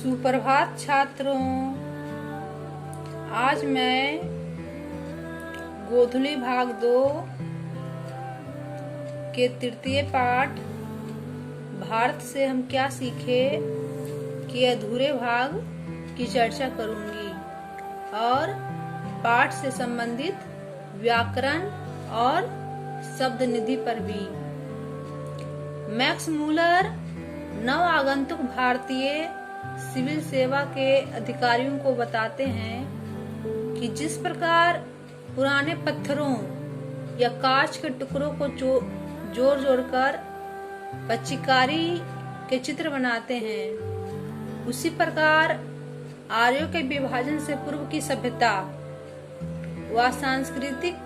सुप्रभात छात्रों। आज मैं गोधुली भाग 2 के तृतीय पाठ भारत से हम क्या सीखे के अधूरे भाग की चर्चा करूंगी और पाठ से संबंधित व्याकरण और शब्द निधि पर भी। मैक्स मूलर नव आगंतुक भारतीय सिविल सेवा के अधिकारियों को बताते हैं कि जिस प्रकार पुराने पत्थरों या कांच के टुकड़ों को जोड़ जोड़कर पच्चीकारी के चित्र बनाते हैं, उसी प्रकार आर्यों के विभाजन से पूर्व की सभ्यता व सांस्कृतिक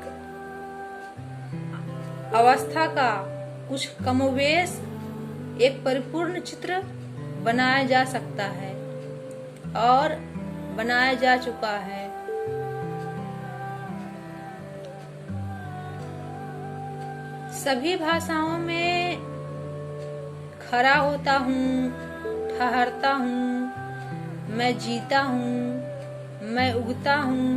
अवस्था का कुछ कमोवेश एक परिपूर्ण चित्र बनाया जा सकता है और बनाया जा चुका है। सभी भाषाओं में खड़ा होता हूँ, ठहरता हूँ, मैं जीता हूँ, मैं उगता हूँ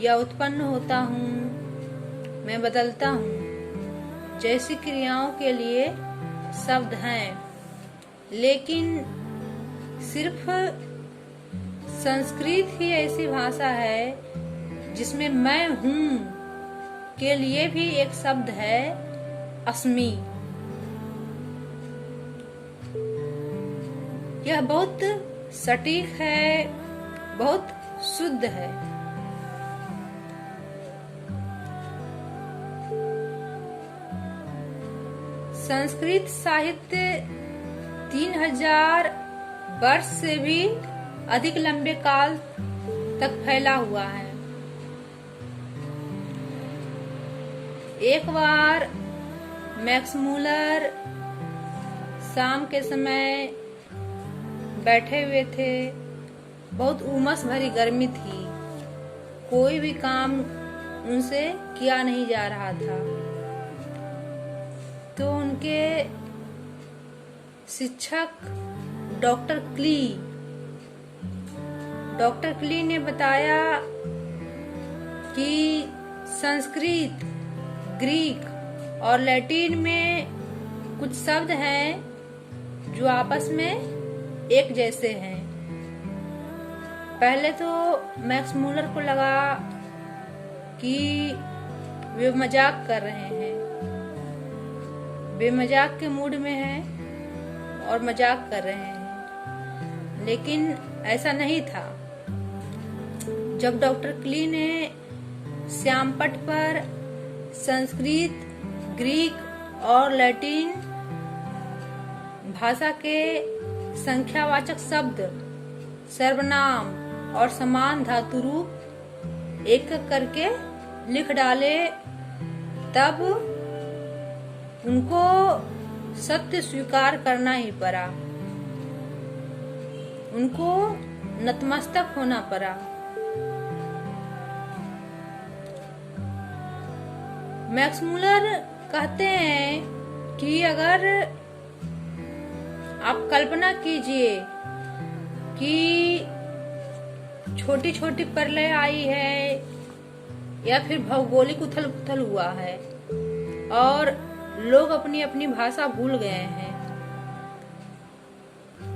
या उत्पन्न होता हूँ, मैं बदलता हूँ जैसी क्रियाओं के लिए शब्द हैं, लेकिन सिर्फ संस्कृत ही ऐसी भाषा है जिसमें मैं हूँ के लिए भी एक शब्द है, अस्मि। यह बहुत सटीक है, बहुत शुद्ध है। संस्कृत साहित्य 3000 वर्ष से भी अधिक लंबे काल तक फैला हुआ है। एक बार मैक्स मूलर शाम के समय बैठे हुए थे। बहुत उमस भरी गर्मी थी, कोई भी काम उनसे किया नहीं जा रहा था। तो उनके शिक्षक डॉक्टर क्ली ने बताया कि संस्कृत, ग्रीक और लैटिन में कुछ शब्द हैं जो आपस में एक जैसे हैं। पहले तो मैक्स मूलर को लगा कि वे मजाक कर रहे हैं, वे मजाक के मूड में हैं और मजाक कर रहे हैं, लेकिन ऐसा नहीं था। जब डॉक्टर क्ली ने श्यामपट्ट पर संस्कृत, ग्रीक और लैटिन भाषा के संख्यावाचक शब्द, सर्वनाम और समान धातु रूप एक करके लिख डाले, तब उनको सत्य स्वीकार करना ही पड़ा, उनको नतमस्तक होना पड़ा। मैक्स मूलर कहते हैं कि अगर आप कल्पना कीजिए कि छोटी छोटी प्रलय आई है या फिर भौगोलिक उथल पुथल हुआ है और लोग अपनी अपनी भाषा भूल गए हैं,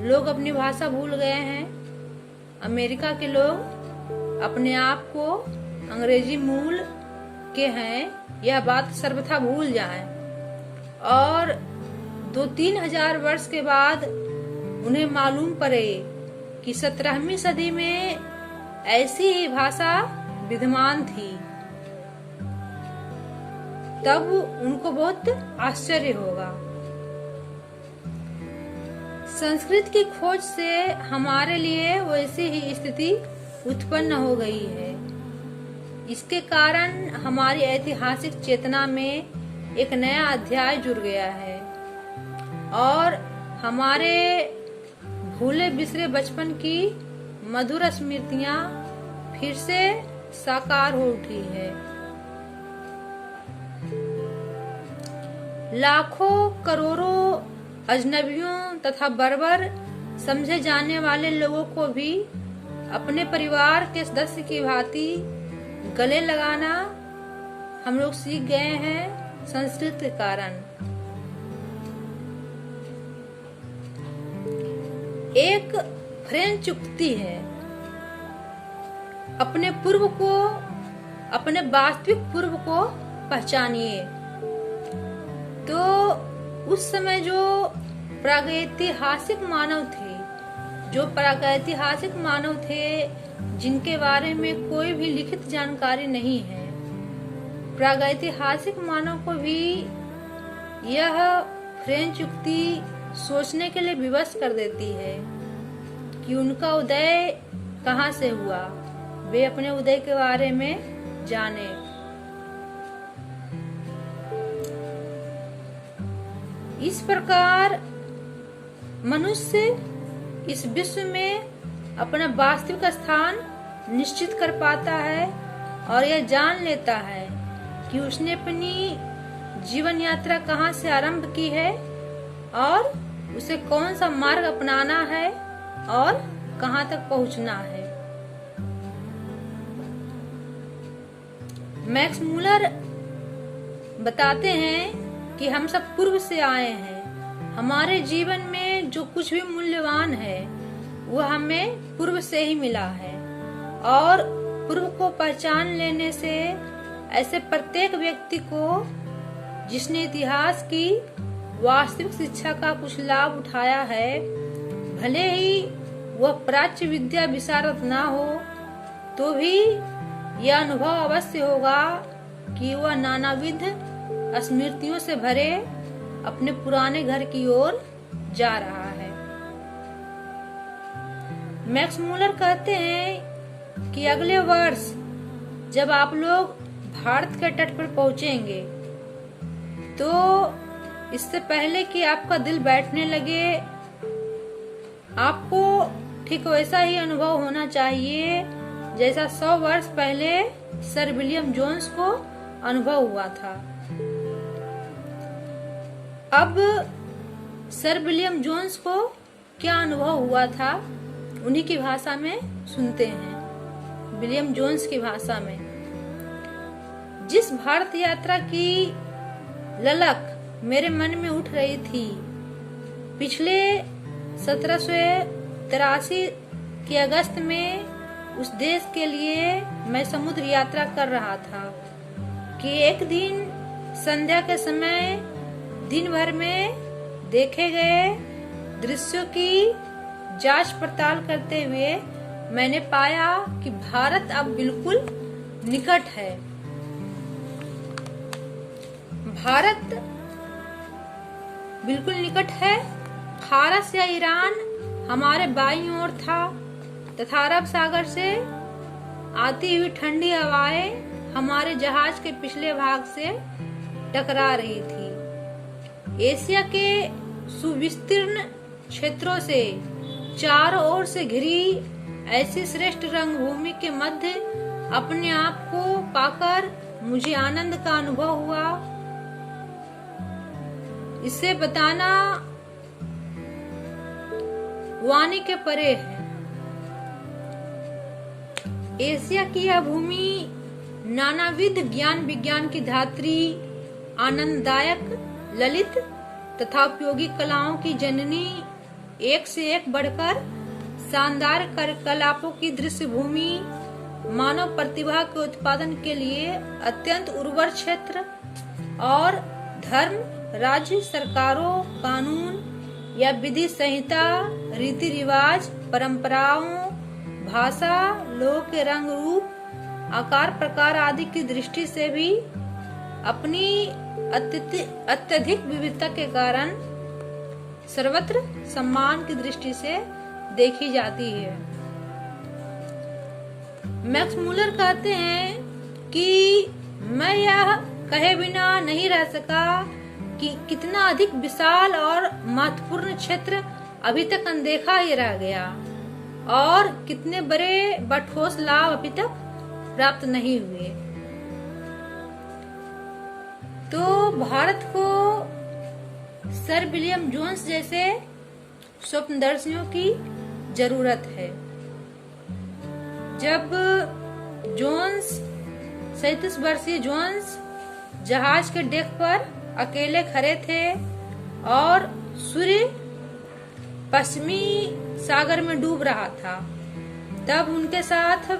लोग अपनी भाषा भूल गए हैं। अमेरिका के लोग अपने आप को अंग्रेजी मूल के हैं, यह बात सर्वथा भूल जाएं और 2-3 हजार वर्ष के बाद उन्हें मालूम पड़े कि 17वीं सदी में ऐसी ही भाषा विद्यमान थी, तब उनको बहुत आश्चर्य होगा। संस्कृत की खोज से हमारे लिए वैसी ही स्थिति उत्पन्न हो गई है। इसके कारण हमारी ऐतिहासिक चेतना में एक नया अध्याय जुड़ गया है और हमारे भूले बिसरे बचपन की मधुर स्मृतियां फिर से साकार हो उठी है। लाखों करोड़ों अजनबियों तथा बर्बर समझे जाने वाले लोगों को भी अपने परिवार के सदस्य की भांति गले लगाना हम लोग सीख गए हैं संस्कृत के कारण। एक फ्रेंच उक्ति है, अपने पूर्व को, अपने वास्तविक पूर्व को पहचानिए। तो उस समय जो प्रागैतिहासिक मानव थे, जिनके बारे में कोई भी लिखित जानकारी नहीं है, प्रागैतिहासिक मानव को भी यह फ्रेंच उक्ति सोचने के लिए विवश कर देती है कि उनका उदय कहाँ से हुआ, वे अपने उदय के बारे में जाने। इस प्रकार मनुष्य इस विश्व में अपना वास्तविक स्थान निश्चित कर पाता है और यह जान लेता है कि उसने अपनी जीवन यात्रा कहाँ से आरंभ की है और उसे कौन सा मार्ग अपनाना है और कहाँ तक पहुँचना है। मैक्स मूलर बताते हैं कि हम सब पूर्व से आए हैं। हमारे जीवन में जो कुछ भी मूल्यवान है वो हमें पूर्व से ही मिला है और पूर्व को पहचान लेने से ऐसे प्रत्येक व्यक्ति को जिसने इतिहास की वास्तविक शिक्षा का कुछ लाभ उठाया है, भले ही वह प्राच्य विद्या विशारद ना हो, तो भी यह अनुभव अवश्य होगा कि वह नानाविध स्मृतियों से भरे अपने पुराने घर की ओर जा रहा है। मैक्स मूलर कहते हैं कि अगले वर्ष जब आप लोग भारत के तट पर पहुंचेंगे तो इससे पहले कि आपका दिल बैठने लगे, आपको ठीक वैसा ही अनुभव होना चाहिए जैसा 100 वर्ष पहले सर विलियम जोन्स को अनुभव हुआ था। अब सर विलियम जोन्स को क्या अनुभव हुआ था, उन्हीं की भाषा में सुनते हैं। विलियम जोन्स की भाषा में, जिस भारत यात्रा की ललक मेरे मन में उठ रही थी, पिछले 1783 के अगस्त में उस देश के लिए मैं समुद्र यात्रा कर रहा था कि एक दिन संध्या के समय दिन भर में देखे गए दृश्यों की जांच पड़ताल करते हुए मैंने पाया कि भारत अब बिल्कुल निकट है। भारत बिल्कुल निकट है। फारस या ईरान हमारे बाईं ओर था तथा अरब सागर से आती हुई ठंडी हवाएं हमारे जहाज के पिछले भाग से टकरा रही थी। एशिया के सुविस्तीर्ण क्षेत्रों से चारों ओर से घिरी ऐसी श्रेष्ठ रंगभूमि के मध्य अपने आप को पाकर मुझे आनंद का अनुभव हुआ। इसे बताना वाणी के परे है। एशिया की यह भूमि नानाविध ज्ञान विज्ञान की धात्री, आनंददायक, ललित तथा उपयोगी कलाओं की जननी, एक से एक बढ़कर शानदार कार्यकलापों की दृश्य भूमि, मानव प्रतिभा के उत्पादन के लिए अत्यंत उर्वर क्षेत्र और धर्म, राज्य, सरकारों, कानून या विधि संहिता, रीति रिवाज, परंपराओं, भाषा, लोगों के रंग रूप, आकार प्रकार आदि की दृष्टि से भी अपनी अत्यधिक विविधता के कारण सर्वत्र सम्मान की दृष्टि से देखी जाती है। मैक्स मूलर कहते हैं कि मैं यह कहे बिना नहीं रह सका कि कितना अधिक विशाल और महत्वपूर्ण क्षेत्र अभी तक अनदेखा ही रह गया और कितने बड़े व ठोस लाभ अभी तक प्राप्त नहीं हुए। तो भारत को सर विलियम जोन्स जैसे स्वप्नदर्शियों की जरूरत है। जब जोन्स 37 वर्षीय जोन्स जहाज के डेक पर अकेले खड़े थे और सूर्य पश्चिमी सागर में डूब रहा था, तब उनके साथ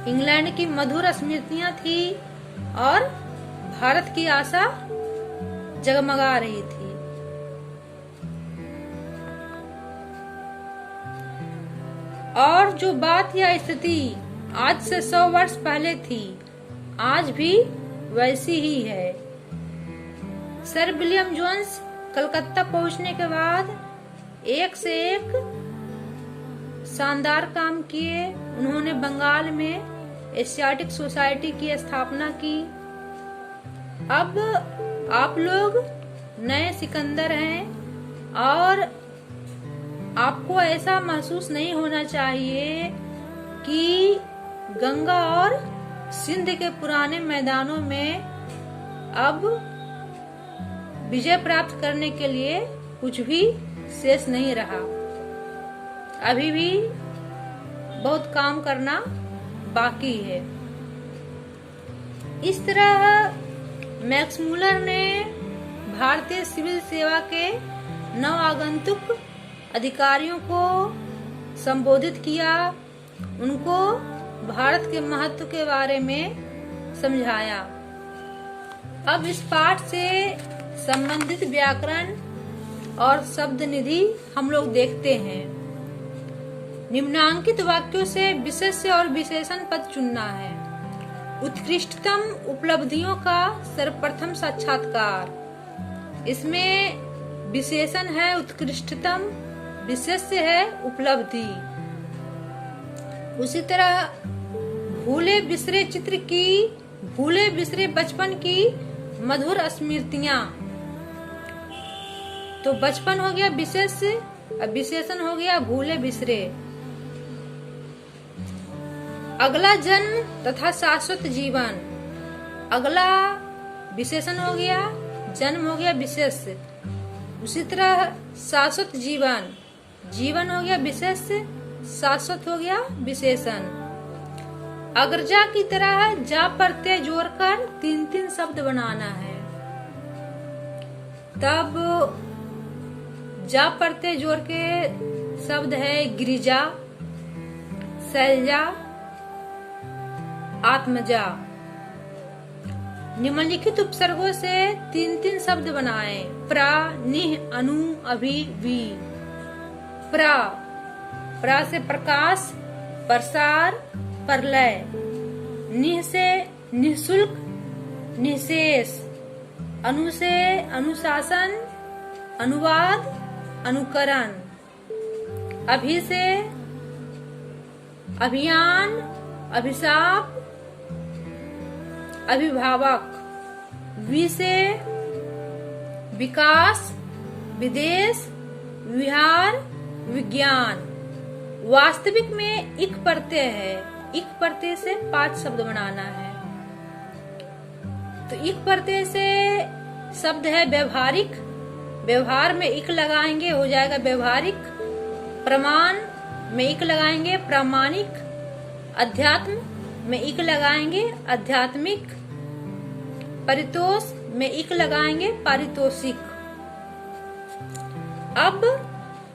इंग्लैंड की मधुर स्मृतियां थी और भारत की आशा जगमगा रही थी। और जो बात या स्थिति आज से 100 वर्ष पहले थी, आज भी वैसी ही है। सर विलियम जोन्स कलकत्ता पहुंचने के बाद एक से एक शानदार काम किए। उन्होंने बंगाल में एशियाटिक सोसाइटी की स्थापना की। अब आप लोग नए सिकंदर हैं और आपको ऐसा महसूस नहीं होना चाहिए कि गंगा और सिंध के पुराने मैदानों में अब विजय प्राप्त करने के लिए कुछ भी शेष नहीं रहा। अभी भी बहुत काम करना बाकी है। इस तरह मैक्समूलर ने भारतीय सिविल सेवा के नवागंतुक अधिकारियों को संबोधित किया, उनको भारत के महत्व के बारे में समझाया। अब इस पाठ से संबंधित व्याकरण और शब्द निधि हम लोग देखते हैं। निम्नांकित वाक्यों से विशेष्य और विशेषण पद चुनना है। उत्कृष्टतम उपलब्धियों का सर्वप्रथम साक्षात्कार। इसमें विशेषण है उत्कृष्टतम, विशेष्य है उपलब्धि। उसी तरह भूले बिसरे चित्र की, भूले बिसरे बचपन की मधुर स्मृतियां। तो बचपन हो गया विशेष्य, अब विशेषण हो गया भूले बिसरे। अगला जन्म तथा शाश्वत जीवन। अगला विशेषण हो गया, जन्म हो गया विशेष्य। उसी तरह शाश्वत जीवन, जीवन हो गया विशेष्य, शाश्वत हो गया विशेषण। अग्रजा की तरह जा प्रत्यय जोड़कर 3-3 शब्द बनाना है। तब जा प्रत्यय जोड़ के शब्द है गिरिजा, शैलजा, आत्मजा। निम्नलिखित उपसर्गों से 3-3 शब्द बनाएं। प्रा, निह, अनु, अभि, वी। प्रा, प्रा से प्रकाश, प्रसार, प्रलय। निह से निःशुल्क, निःशेष। अनु से अनुशासन, अनुवाद, अनुकरण। अभि से अभियान, अभिशाप, अभिभावक। वि से विकास, विदेश, विहार, विज्ञान। वास्तविक में इक प्रत्यय है, इक प्रत्यय से 5 शब्द बनाना है। तो इक प्रत्यय से शब्द है व्यवहारिक, व्यवहार में इक लगाएंगे हो जाएगा व्यवहारिक। प्रमाण में इक लगाएंगे प्रामाणिक। अध्यात्म में इक लगाएंगे आध्यात्मिक। परितोष में इक लगाएंगे पारितोषिक। अब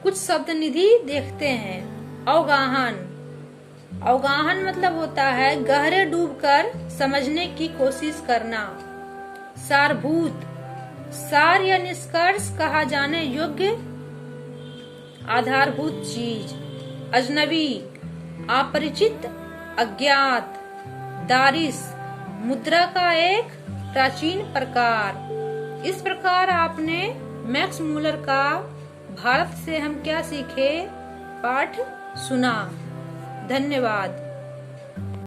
कुछ शब्द निधि देखते हैं। अवगाहन, अवगाहन मतलब होता है गहरे डूबकर समझने की कोशिश करना। सारभूत, सार या निष्कर्ष कहा जाने योग्य आधारभूत चीज। अजनबी, अपरिचित, अज्ञात। दारिस, मुद्रा का एक प्राचीन प्रकार। इस प्रकार आपने मैक्समूलर का भारत से हम क्या सीखे पाठ सुना। धन्यवाद।